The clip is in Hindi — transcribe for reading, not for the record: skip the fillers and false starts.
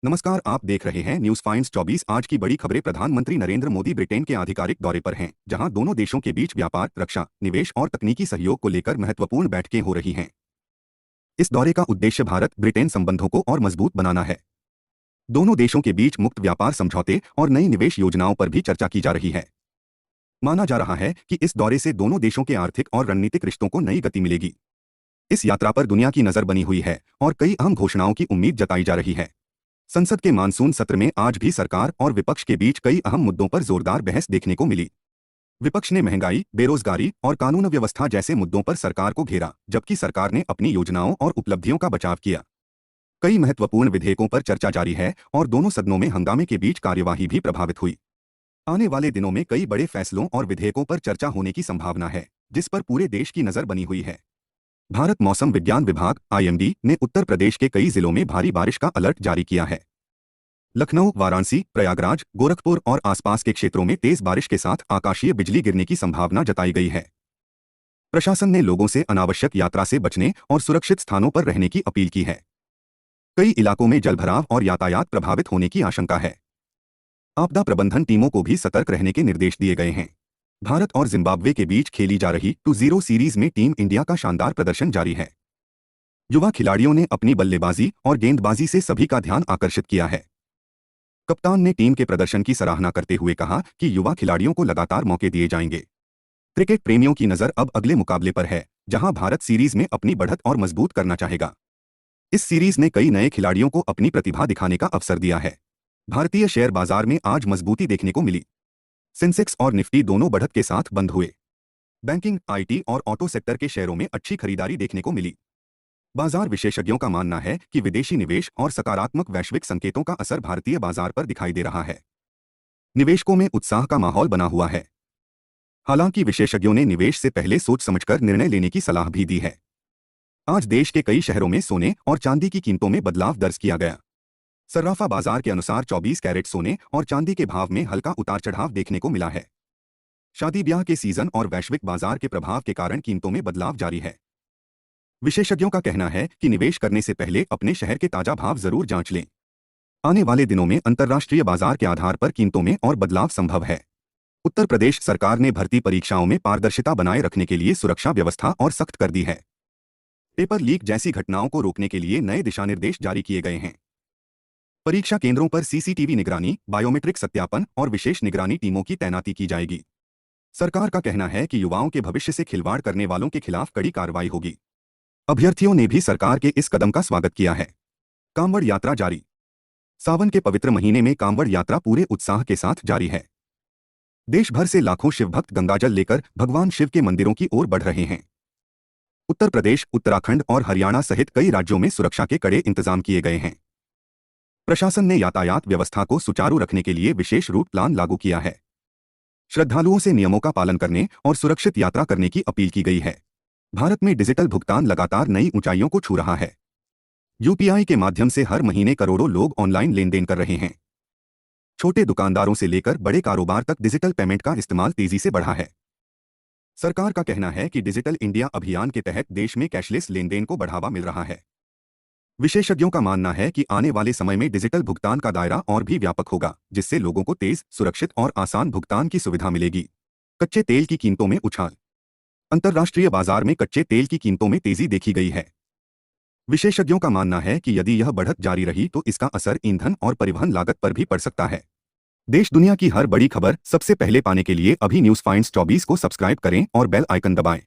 नमस्कार, आप देख रहे हैं न्यूज फाइंड्स 24। आज की बड़ी खबरें। प्रधानमंत्री नरेंद्र मोदी ब्रिटेन के आधिकारिक दौरे पर हैं, जहां दोनों देशों के बीच व्यापार, रक्षा, निवेश और तकनीकी सहयोग को लेकर महत्वपूर्ण बैठकें हो रही हैं। इस दौरे का उद्देश्य भारत ब्रिटेन संबंधों को और मजबूत बनाना है। दोनों देशों के बीच मुक्त व्यापार समझौते और नई निवेश योजनाओं पर भी चर्चा की जा रही है। माना जा रहा है कि इस दौरे से दोनों देशों के आर्थिक और रणनीतिक रिश्तों को नई गति मिलेगी। इस यात्रा पर दुनिया की नजर बनी हुई है और कई अहम घोषणाओं की उम्मीद जताई जा रही है। संसद के मानसून सत्र में आज भी सरकार और विपक्ष के बीच कई अहम मुद्दों पर जोरदार बहस देखने को मिली। विपक्ष ने महंगाई, बेरोजगारी और कानून व्यवस्था जैसे मुद्दों पर सरकार को घेरा, जबकि सरकार ने अपनी योजनाओं और उपलब्धियों का बचाव किया। कई महत्वपूर्ण विधेयकों पर चर्चा जारी है और दोनों सदनों में हंगामे के बीच कार्यवाही भी प्रभावित हुई। आने वाले दिनों में कई बड़े फैसलों और विधेयकों पर चर्चा होने की संभावना है, जिस पर पूरे देश की नजर बनी हुई है। भारत मौसम विज्ञान विभाग (IMD) ने उत्तर प्रदेश के कई जिलों में भारी बारिश का अलर्ट जारी किया है। लखनऊ, वाराणसी, प्रयागराज, गोरखपुर और आसपास के क्षेत्रों में तेज बारिश के साथ आकाशीय बिजली गिरने की संभावना जताई गई है। प्रशासन ने लोगों से अनावश्यक यात्रा से बचने और सुरक्षित स्थानों पर रहने की अपील की है। कई इलाकों में जलभराव और यातायात प्रभावित होने की आशंका है। आपदा प्रबंधन टीमों को भी सतर्क रहने के निर्देश दिए गए हैं। भारत और जिम्बाब्वे के बीच खेली जा रही 2-0 सीरीज में टीम इंडिया का शानदार प्रदर्शन जारी है। युवा खिलाड़ियों ने अपनी बल्लेबाजी और गेंदबाजी से सभी का ध्यान आकर्षित किया है। कप्तान ने टीम के प्रदर्शन की सराहना करते हुए कहा कि युवा खिलाड़ियों को लगातार मौके दिए जाएंगे। क्रिकेट प्रेमियों की नजर अब अगले मुकाबले पर है, जहां भारत सीरीज में अपनी बढ़त और मजबूत करना चाहेगा। इस सीरीज ने कई नए खिलाड़ियों को अपनी प्रतिभा दिखाने का अवसर दिया है। भारतीय शेयर बाजार में आज मजबूती देखने को मिली। सेंसेक्स और निफ्टी दोनों बढ़त के साथ बंद हुए। बैंकिंग, IT और ऑटो सेक्टर के शेयरों में अच्छी खरीदारी देखने को मिली। बाजार विशेषज्ञों का मानना है कि विदेशी निवेश और सकारात्मक वैश्विक संकेतों का असर भारतीय बाजार पर दिखाई दे रहा है। निवेशकों में उत्साह का माहौल बना हुआ है। हालांकि विशेषज्ञों ने निवेश से पहले सोच समझकर निर्णय लेने की सलाह भी दी है। आज देश के कई शहरों में सोने और चांदी की कीमतों में बदलाव दर्ज किया गया। सर्राफा बाजार के अनुसार 24 कैरेट सोने और चांदी के भाव में हल्का उतार चढ़ाव देखने को मिला है। शादी ब्याह के सीजन और वैश्विक बाजार के प्रभाव के कारण कीमतों में बदलाव जारी है। विशेषज्ञों का कहना है कि निवेश करने से पहले अपने शहर के ताजा भाव जरूर जांच लें। आने वाले दिनों में अंतर्राष्ट्रीय बाजार के आधार पर कीमतों में और बदलाव संभव है। उत्तर प्रदेश सरकार ने भर्ती परीक्षाओं में पारदर्शिता बनाए रखने के लिए सुरक्षा व्यवस्था और सख्त कर दी है। पेपर लीक जैसी घटनाओं को रोकने के लिए नए दिशानिर्देश जारी किए गए हैं। परीक्षा केंद्रों पर CCTV निगरानी, बायोमेट्रिक सत्यापन और विशेष निगरानी टीमों की तैनाती की जाएगी। सरकार का कहना है कि युवाओं के भविष्य से खिलवाड़ करने वालों के खिलाफ कड़ी कार्रवाई होगी। अभ्यर्थियों ने भी सरकार के इस कदम का स्वागत किया है। कांवड़ यात्रा जारी। सावन के पवित्र महीने में कांवड़ यात्रा पूरे उत्साह के साथ जारी है। देश भर से लाखों शिवभक्त गंगाजल लेकर भगवान शिव के मंदिरों की ओर बढ़ रहे हैं। उत्तर प्रदेश, उत्तराखंड और हरियाणा सहित कई राज्यों में सुरक्षा के कड़े इंतजाम किए गए हैं। प्रशासन ने यातायात व्यवस्था को सुचारू रखने के लिए विशेष रूट प्लान लागू किया है। श्रद्धालुओं से नियमों का पालन करने और सुरक्षित यात्रा करने की अपील की गई है। भारत में डिजिटल भुगतान लगातार नई ऊंचाइयों को छू रहा है। UPI के माध्यम से हर महीने करोड़ों लोग ऑनलाइन लेन देन कर रहे हैं। छोटे दुकानदारों से लेकर बड़े कारोबार तक डिजिटल पेमेंट का इस्तेमाल तेजी से बढ़ा है। सरकार का कहना है कि डिजिटल इंडिया अभियान के तहत देश में कैशलेस लेन देन को बढ़ावा मिल रहा है। विशेषज्ञों का मानना है कि आने वाले समय में डिजिटल भुगतान का दायरा और भी व्यापक होगा, जिससे लोगों को तेज, सुरक्षित और आसान भुगतान की सुविधा मिलेगी। कच्चे तेल की कीमतों में उछाल। अंतर्राष्ट्रीय बाजार में कच्चे तेल की कीमतों में तेजी देखी गई है। विशेषज्ञों का मानना है कि यदि यह बढ़त जारी रही तो इसका असर ईंधन और परिवहन लागत पर भी पड़ सकता है। देश दुनिया की हर बड़ी खबर सबसे पहले पाने के लिए अभी न्यूज फाइंड्स 24 को सब्सक्राइब करें और बेल आइकन दबाएं।